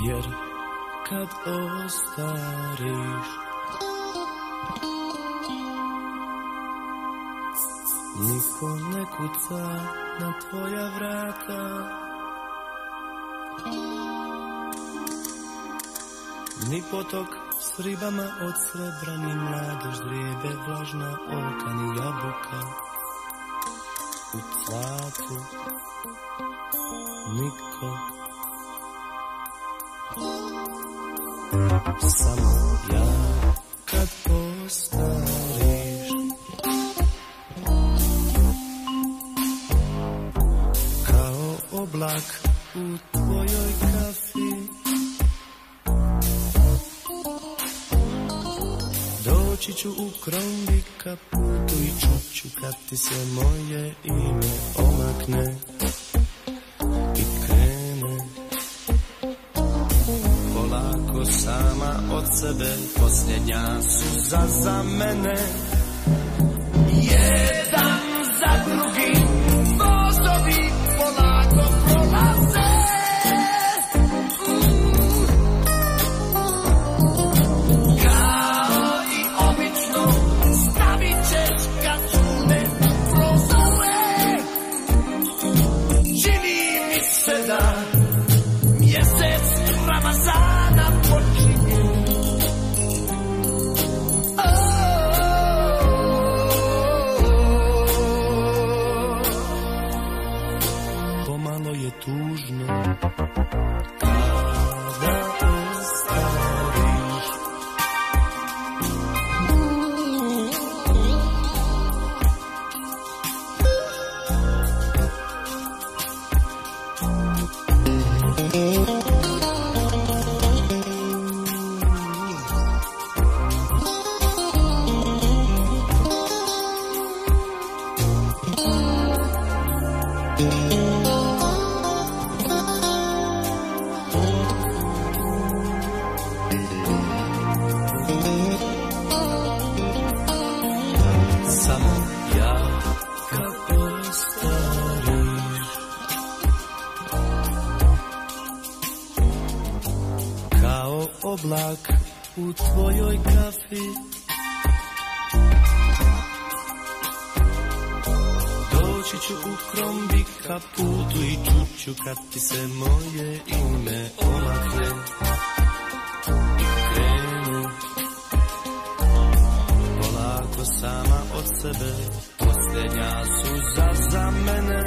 jer kad ostariš niko ne kuca na tvoja vrata, ni potok s ribama od srebra, ni mladost drijebe vlažna oka, ni jabuka u cvatu, niko, samo ja. Kad postariš kao oblak u tvojoj kafi, doći ću u Krombi kaputu i čuću kad ti se moje ime omakne i krene polako sama od sebe, posljednja suza za mene. Jedan za drugim vozovi polako prolaze, kao i obično stavit ćeš kad čune prozore. Čini mi se da mjesec Ramazana počinje. Pomalo je tužno kada ostariš. Samo ja kad ostariš kao oblak u tvojoj kafi, doći ću u Krombi kaputu i čuću kad ti se moje ime omakne i krene polako sama od sebe, posljednja suza za mene.